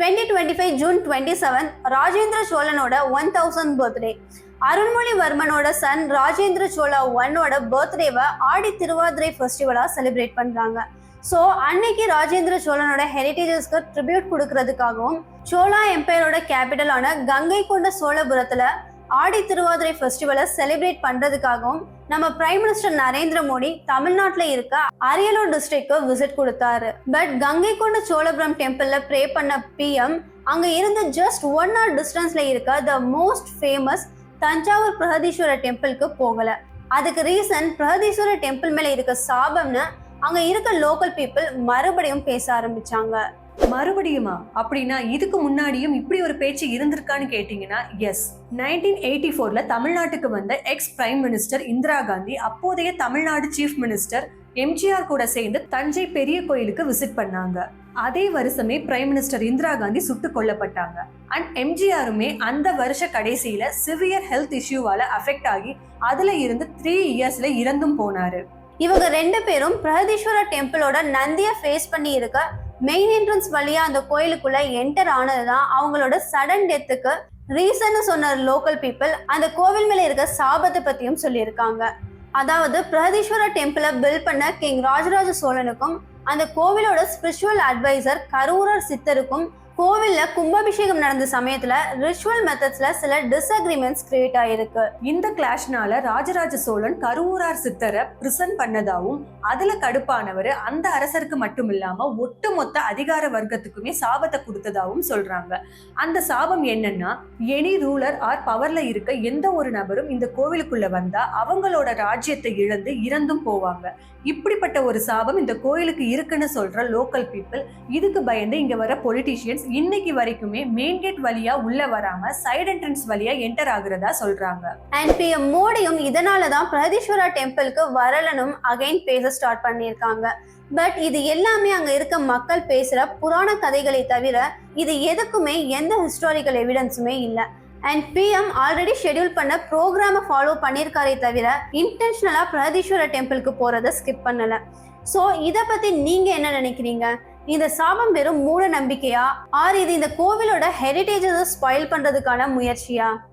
2025 June 27 Rajendra சோழனோட 1000th birthday. அருண்மொழிவர்மனோட son Rajendra Chola 1ஓட பர்த்டேவை ஆடி திருவாதிரை ஃபெஸ்டிவலா செலிப்ரேட் பண்றாங்க. ஸோ அன்னைக்கு ராஜேந்திர சோழனோட ஹெரிட்டேஜஸ்க்கு ட்ரிபியூட் கொடுக்கறதுக்காகவும் சோழா எம்பையரோட கேபிட்டலான கங்கை கொண்ட சோழபுரத்துல ஆடி திருவாதிரை ஃபெஸ்டிவலை செலிப்ரேட் பண்றதுக்காகவும் நம்ம பிரைம் மினிஸ்டர் நரேந்திர மோடி தமிழ்நாட்டுல இருக்க அரியலூர் டிஸ்ட்ரிக்ட்க்கு விசிட் கொடுத்தாரு. பட் கங்கை கொண்ட சோழபுரம் டெம்பிள்ல ப்ரே பண்ண பிஎம் அங்க இருந்து ஜஸ்ட் 1 hour டிஸ்டன்ஸ்ல இருக்க the most famous Thanjavur Brihadeeswarar டெம்பிளுக்கு போகல. அதுக்கு ரீசன் பிரகதீஸ்வரர் டெம்பிள் மேல இருக்க சாபம்னு அங்க இருக்க லோக்கல் பீப்புள் மறுபடியும் பேச ஆரம்பிச்சாங்க. மறுபடியுமா? அப்படின்னா இதுக்கு முன்னாடியும் இப்படி ஒரு பேச்சு இருந்திருக்கான்னு கேட்டீங்கன்னா எஸ். 1984ல தமிழ்நாட்டுக்கு வந்த X prime minister Indira Gandhi அப்போதைய தமிழ்நாடு சீஃப் மினிஸ்டர் எம்ஜிஆர் கூட சேர்ந்து தஞ்சை பெரிய கோயிலுக்கு விசிட் பண்ணாங்க. அதே வருஷமே பிரைம் மினிஸ்டர் இந்திரா காந்தி சுட்டு கொல்லப்பட்டாங்க. அண்ட் எம்ஜிஆருமே அந்த வருஷ கடைசியில சிவியர் ஹெல்த் இஷ்யூவால அஃபெக்ட் ஆகி அதுல இருந்து 3 yearsல இறந்தும் போனாரு. இவங்க 2 பேரும் பிரகதீஸ்வரர் டெம்பிளோட நந்திய ஃபேஸ் பண்ணி இருக்க மெயின் என்ட்ரன்ஸ் வழியா அந்த கோயிலுக்குள்ள என்டர் ஆனதுதான் அவங்களோட சடன் டெத்துக்கு ரீசன் சொன்ன லோக்கல் பீப்புள் அந்த கோவில் மேல இருக்க சாபத்தை பத்தியும் சொல்லியிருக்காங்க. அதாவது பிரகதீஸ்வரர் டெம்பிளை பில்ட் பண்ண கிங் ராஜராஜ சோழனுக்கும் அந்த கோவிலோட ஸ்பிரிச்சுவல் அட்வைசர் கரூரர் சித்தருக்கும் கோவில்ல கும்பாபிஷேகம் நடந்த சமயத்துல ரிச்சுவல் மெத்தட்ஸ்ல சில டிஸ்அக்ரிமெண்ட்ஸ் கிரியேட் ஆயிருக்கு. இந்த கிளாஷ்னால ராஜராஜ சோழன் கரூரார் சித்தரை பிரிசன் பண்ணதாவும் அதுல கடுப்பானவர் அந்த அரசருக்கு மட்டும் இல்லாம ஒட்டுமொத்த அதிகார வர்க்கத்துக்குமே சாபத்தை கொடுத்ததாவும் சொல்றாங்க. அந்த சாபம் என்னன்னா, எனி ரூலர் ஆர் பவர்ல இருக்க எந்த ஒரு நபரும் இந்த கோவிலுக்குள்ள வந்தா அவங்களோட ராஜ்யத்தை இழந்து இறந்தும் போவாங்க. இப்படிப்பட்ட ஒரு சாபம் இந்த கோயிலுக்கு இருக்குன்னு சொல்ற லோக்கல் பீப்புள் இதுக்கு பயந்து இங்க வர பொலிட்டீஷியன்ஸ் இன்னைக்கு வரைக்குமே மெயின் கேட் வழியா உள்ள வராம சைடு என்ட்ரன்ஸ் வழியா என்டர் ஆகுறதா சொல்றாங்க. அண்ட் பிஎம் மோடியும் இதனாலதான் பிரகதீஸ்வரர் டெம்பிளுக்கு வரலனும் அகைன் பேச ஸ்டார்ட் பண்ணியிருக்காங்க. பட் இது எல்லாமே அங்க இருக்க மக்கள் பேசுற புராண கதைகளை தவிர இது எதுக்குமே எந்த ஹிஸ்டாரிக்கல் எவிடன்ஸுமே இல்லை. அண்ட் பிஎம் ஆல்ரெடி ஷெட்யூல் பண்ண ப்ரோக்ராமை ஃபாலோ பண்ணியிருக்காரே தவிர இன்டென்ஷனலா பிரகதீஸ்வரர் டெம்பிளுக்கு போறதை ஸ்கிப் பண்ணல. ஸோ இதை பத்தி நீங்க என்ன நினைக்கிறீங்க? இந்த சாபம் வெறும் மூட நம்பிக்கையா ஆர் இது இந்த கோவிலோட ஹெரிட்டேஜை ஸ்பாயில் பண்றதுக்கான முயற்சியா?